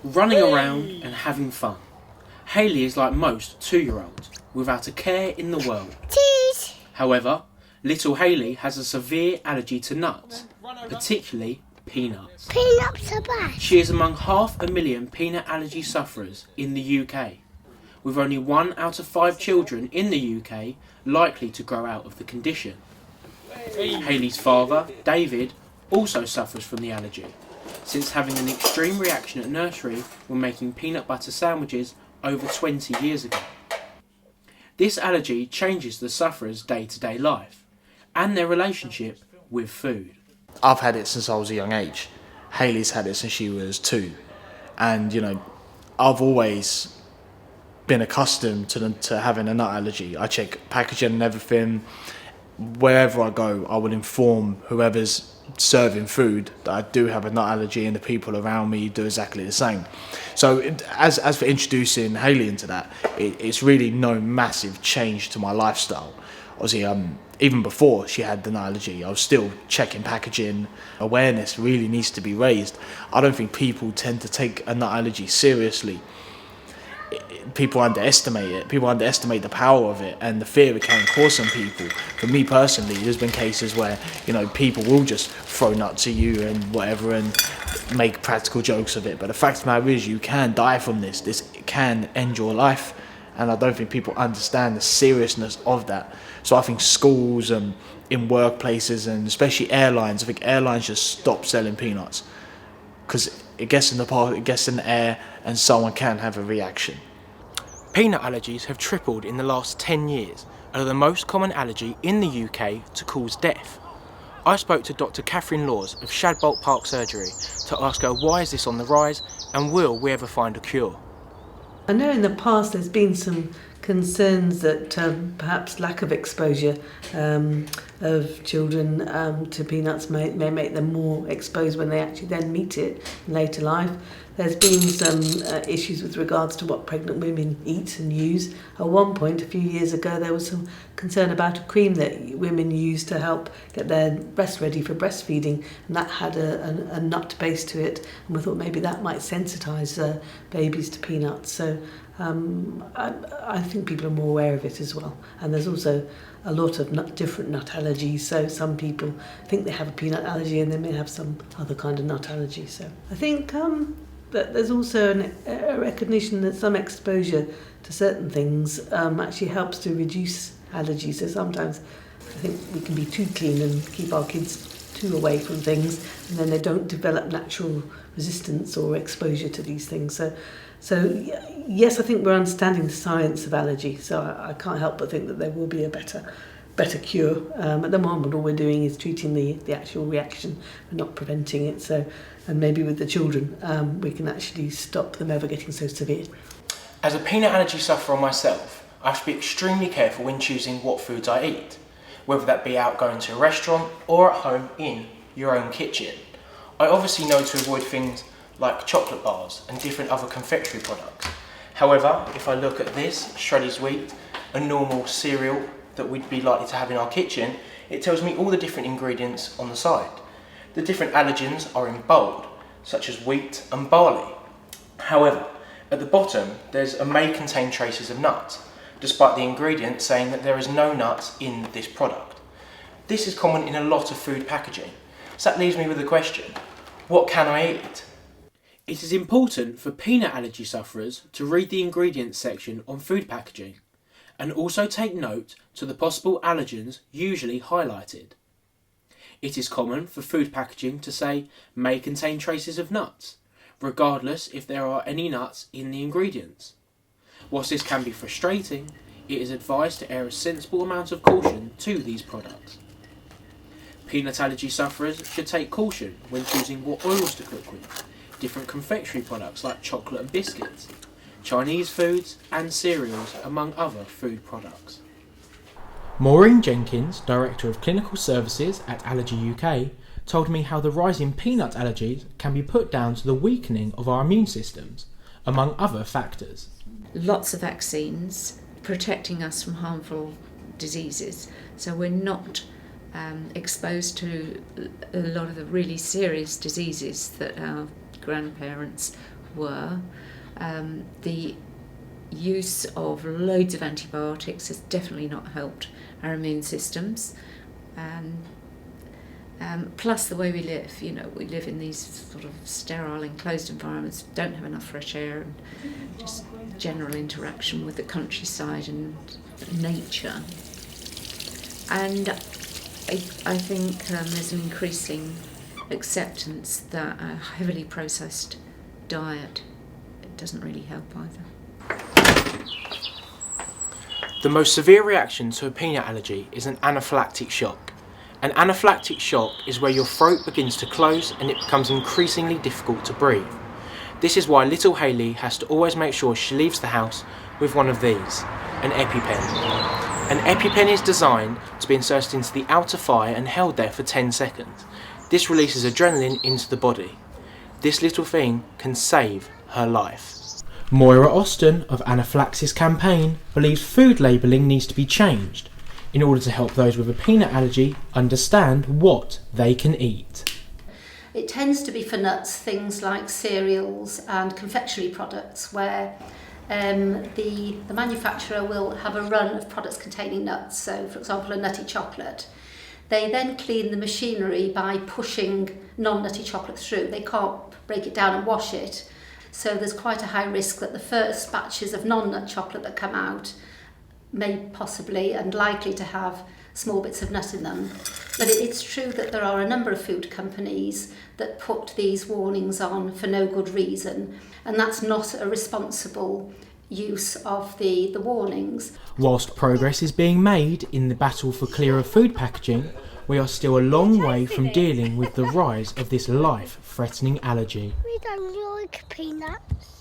running around and having fun. Hayley is like most 2-year-olds, without a care in the world. Cheese! However, little Hayley has a severe allergy to nuts, particularly peanuts. Peanuts are bad. She is among 500,000 peanut allergy sufferers in the UK, with only 1 out of 5 children in the UK likely to grow out of the condition. Hayley's father, David, also suffers from the allergy, since having an extreme reaction at nursery when making peanut butter sandwiches over 20 years ago. This allergy changes the sufferer's day-to-day life and their relationship with food. I've had it since I was a young age. Hayley's had it since she was 2. And, I've always been accustomed to having a nut allergy. I check packaging and everything. Wherever I go, I will inform whoever's serving food that I do have a nut allergy, and the people around me do exactly the same. So as for introducing Hayley into that, it's really no massive change to my lifestyle. Obviously, even before she had the nut allergy, I was still checking packaging. Awareness really needs to be raised. I don't think people tend to take a nut allergy seriously. People underestimate it. People underestimate the power of it and the fear it can cause on people. For me personally, there's been cases where people will just throw nuts at you and whatever and make practical jokes of it. But the fact of the matter is, you can die from this. This can end your life, and I don't think people understand the seriousness of that. So I think schools and in workplaces and especially airlines, I think airlines should stop selling peanuts, because it gets in the air, and someone can have a reaction. Peanut allergies have tripled in the last 10 years and are the most common allergy in the UK to cause death. I spoke to Dr. Catherine Laws of Shadbolt Park Surgery to ask her why is this on the rise and will we ever find a cure? I know in the past there's been some concerns that perhaps lack of exposure of children to peanuts may make them more exposed when they actually then meet it in later life. There's been some issues with regards to what pregnant women eat and use. At one point, a few years ago, there was some concern about a cream that women use to help get their breast ready for breastfeeding, and that had a nut base to it, and we thought maybe that might sensitise babies to peanuts. So I think people are more aware of it as well. And there's also a lot of different nut allergies. So some people think they have a peanut allergy and they may have some other kind of nut allergy. So I think that there's also a recognition that some exposure to certain things actually helps to reduce allergies. So sometimes I think we can be too clean and keep our kids too away from things, and then they don't develop natural resistance or exposure to these things. So yes, I think we're understanding the science of allergy, so I can't help but think that there will be a better cure. At the moment, all we're doing is treating the actual reaction and not preventing it. So, and maybe with the children, we can actually stop them ever getting so severe. As a peanut allergy sufferer myself, I have to be extremely careful when choosing what foods I eat, whether that be out going to a restaurant or at home in your own kitchen. I obviously know to avoid things like chocolate bars and different other confectionery products. However, if I look at this, Shreddy's wheat, a normal cereal that we'd be likely to have in our kitchen, it tells me all the different ingredients on the side. The different allergens are in bold, such as wheat and barley. However, at the bottom, there's a may contain traces of nuts, despite the ingredient saying that there is no nuts in this product. This is common in a lot of food packaging. So that leaves me with the question, what can I eat? It is important for peanut allergy sufferers to read the ingredients section on food packaging and also take note to the possible allergens usually highlighted. It is common for food packaging to say may contain traces of nuts, regardless if there are any nuts in the ingredients. Whilst this can be frustrating, it is advised to err a sensible amount of caution to these products. Peanut allergy sufferers should take caution when choosing what oils to cook with, different confectionery products like chocolate and biscuits, Chinese foods and cereals, among other food products. Maureen Jenkins, Director of Clinical Services at Allergy UK, told me how the rise in peanut allergies can be put down to the weakening of our immune systems, among other factors. Lots of vaccines protecting us from harmful diseases, so we're not exposed to a lot of the really serious diseases that our grandparents were. The use of loads of antibiotics has definitely not helped our immune systems. Plus the way we live, we live in these sort of sterile, enclosed environments, don't have enough fresh air, and just general interaction with the countryside and nature. And I think there's an increasing acceptance that a heavily processed diet doesn't really help either. The most severe reaction to a peanut allergy is an anaphylactic shock. An anaphylactic shock is where your throat begins to close and it becomes increasingly difficult to breathe. This is why little Hayley has to always make sure she leaves the house with one of these, an EpiPen. An EpiPen is designed to be inserted into the outer thigh and held there for 10 seconds. This releases adrenaline into the body. This little thing can save her life. Moira Austin of Anaphylaxis Campaign believes food labelling needs to be changed in order to help those with a peanut allergy understand what they can eat. It tends to be for nuts, things like cereals and confectionery products, where the manufacturer will have a run of products containing nuts. So, for example, a nutty chocolate. They then clean the machinery by pushing non-nutty chocolate through. They can't break it down and wash it. So there's quite a high risk that the first batches of non-nut chocolate that come out may possibly and likely to have small bits of nut in them. But it's true that there are a number of food companies that put these warnings on for no good reason, and that's not a responsible use of the warnings. Whilst progress is being made in the battle for clearer food packaging, we are still a long way from dealing with the rise of this life-threatening allergy. We don't like peanuts.